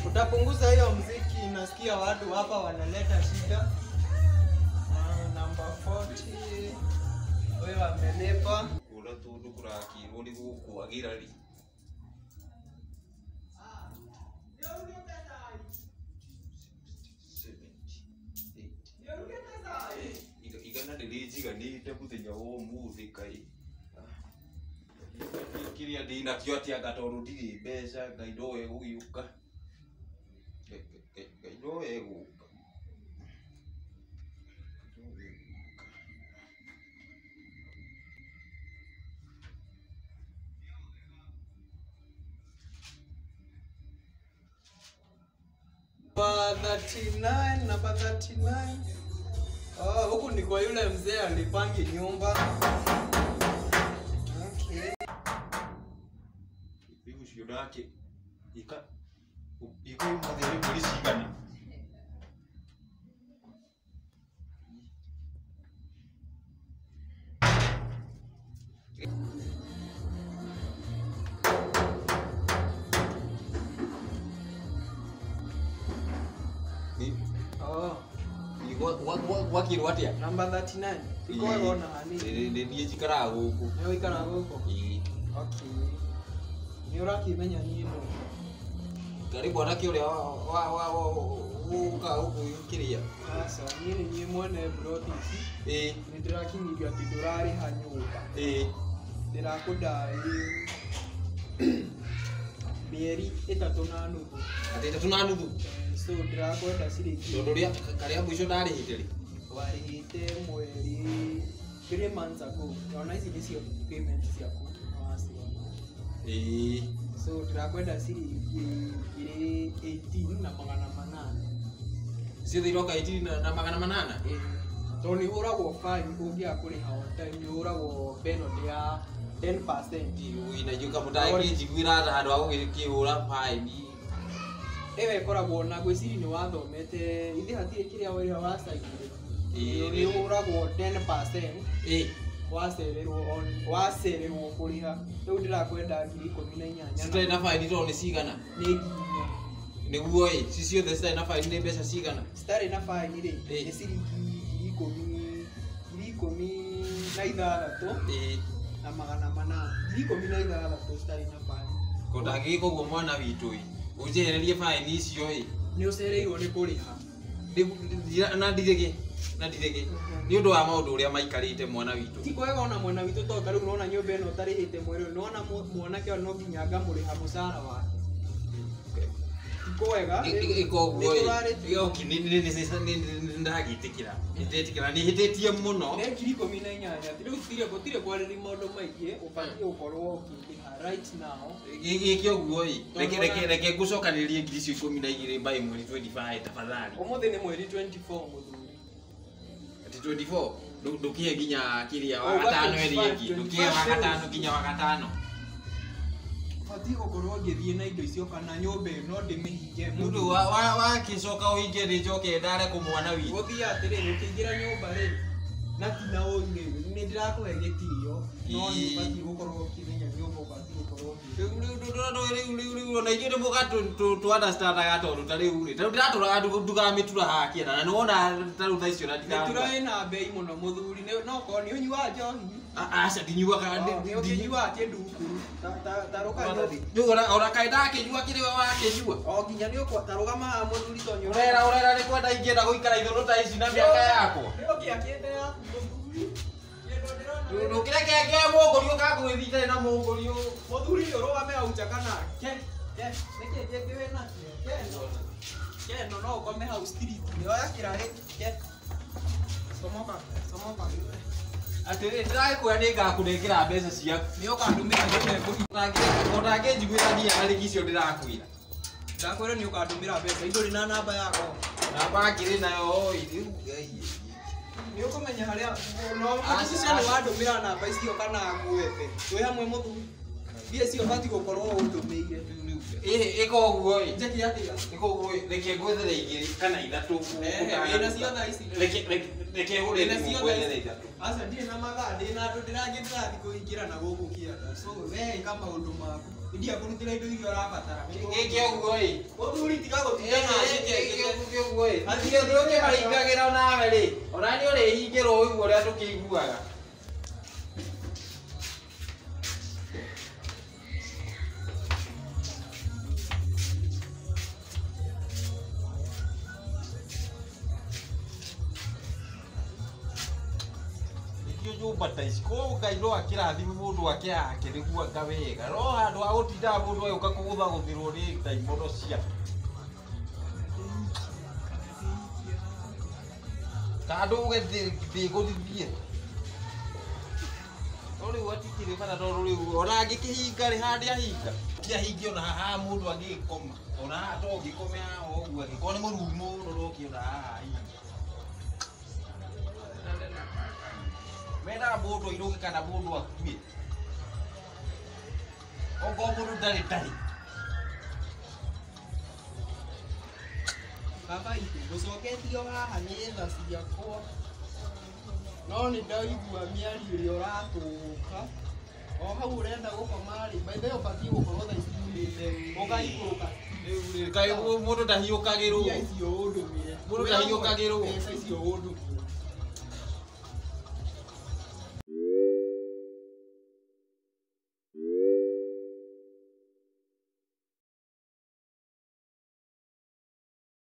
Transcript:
Utapunguza hiyo muziki, nasikia watu hapa wanaleta shida. Number 40. Wewe amelepa. Ura tundu kuraki uri gukuagira ri. Igana ndirijiga ni tebuthenya wo muthi kai. Kiria ndina kio ati agatoru ndiri mbeca ngai ndoe gugiuka. Ngai ndoe guka. Number 39. Huku ni kwa yule mzee alipangi nyumba. Okay. Bibu shioda yake iko mwadhiri polisi gani? What Number 39. Iko ona hani. Ni jikara guku. Ni ikara guku. Okay. Ni uraki menya ni ndo. Karibu anaki ule uka huku kiria. Sasa ni mwone broti ici. Ni ndiraki ni ndio ati ndurari hanyuka. Ndirakudai mieri 3 na nuthu. Ati 3 na nuthu. So ndirakwenda ciringi. Ndondo ria karia mwisho ndari hitiri. Warihite mweri 3 months ago. Naona hizi ni sio payment ciaku. So ndirakwenda ciringi 18 na magana 8. Sio thiroka 18 na magana 8. So ni uragwo fine ungia kuriha on time, ni uragwo penalty ya 10%. Inajuka mutaki jigwira handu ago gikihura fine. Ewe koragwo na gwiciri ni wathomete ithi hatie kiria wira wa saigire. Ni uragwo 10%. Wacererwo kuriha. Riu ndirakwenda 18. Sitari na fine to ni cigana. Ni nginya. Niguo ci ciothe sitari na fine ni mbeca cigana. Sitari na fine ri ni ciringi 16 na magana 8. 16 sitari na fine. Kondagi koguo mwana witu ujererie fine icio ni ucereirwo ni kuriha. Na ndirege ni undu wa maundu uria maikarite mwana witu. Ti kwega ona mwana witu to tariu unaona nyumba ino tarihite mweri no ona mwanake no nginya ngamuriha mucara wake. Kwega iko guo yo kinini ndagitikira nditikira ni hitetie muno ne 18 riu gutire kwariri maundu maingi ubatie ukorwo ukiha right now ikio guo reke gucokanirie 12 by mweri 25 tafadhali. Umuthi ni mweri 24 muthuri. Ati 24 ndukie ginya kiria wa gatano eri ndukie wa gatano ginya wa gatano. Fati okorwo ngithie na indo icio kana nyumba no ndimihinge mundu wa kicoka uhinge ri njoke ndare ku mwana wi uthia atiriri ukiingira nyumba ri na tina uine ni ndirakuhe gitio no ni fati gukorwo ukimenya nyumba fati gukorwo na igire muga tu understand gato tari uri tari ndiratura andu ndugamitura hakiena na niwona taru thaicio na ndira tura ina bei muno muthuri no ko ni unyua njohi aca ndinyua kana ndinyua ati nduku taruka ndu ora kaida akinyua kiri wa akinyua o nginya ni utarugama muthuri to nyura urera ni kwenda ingenda guikara ithuru ta ici na miaka yako ndio kiakende ya muthuri ndukireke mungurio kakwithitare na mungurio muthuri urugame aucha kana neke jekewe na no ukome hau street ni oya kirare somoka ati ndrai kwa ni ngakunengera mbeca ciaku ni ukandumira ndage njiguira ndia ari gicio ndirakwira ndakwira ni ukandumira mbeca induri na namba yako namba kiri nayo ni ukomenya haria no acicani wandumira namba icio kana nguete wi hamwe muthuri Bia cio bati gukorwo undumiire. Iko guo ĩ. Njeki atia. Iko guo reke gwethere igiri kana ithatũ. Ina cio thaa ici. Reke hure gwethere ithatũ. Aca ndirĩ na mathaa ndĩna andũ ndĩrathi kũingĩra na gũkũ kĩanda. So we ĩka maũndũ maku. Ndia kũrutĩra indo iria ũrabatara. Gĩkĩ ũguo ĩ. Mũthuri tiga gũtindana Gĩkĩ ũguo ĩ. Athiĩ ũkĩmaringagĩra onawe rĩ. Ona nĩ ũrĩhingĩrwo ũiguo ũrĩa tũkĩiguaga. Nyumba ici ko Ngai no akĩrathime mũndũ ake akĩrĩgua nga wega no handũ ha gũtinda mũndũ agĩũka kũgũthagũthĩrwo nĩ ndaimono cia kandũ ũgĩthiĩ gũthithie no rĩu atikĩrĩ bata tondũ rĩu ona angĩkĩhinga rĩ handĩ ahinga kĩahingi ona haha mũndũ agĩkoma ona haha to ũngĩkome haha ũguo angĩkorwo nĩ mũrumu mũno no ũkĩona haha ahinga mena mũndũ airoge kana mũndũ akue ongo mũndũ ndarĩ baba itũ gũcoketio haha nĩ tha ciakwa no nĩ ndaigua mĩario ĩrĩa ũratũka o hau ũrenda gũkoma rĩ maithe ũbatiĩ gũkorwo tha ici umĩte ũgaikũrũka kaĩ mũndũ ndahiũkagĩrwo icio ũndũmire mũndũ ndahiũkagĩrwo mbeca icio ũndũmire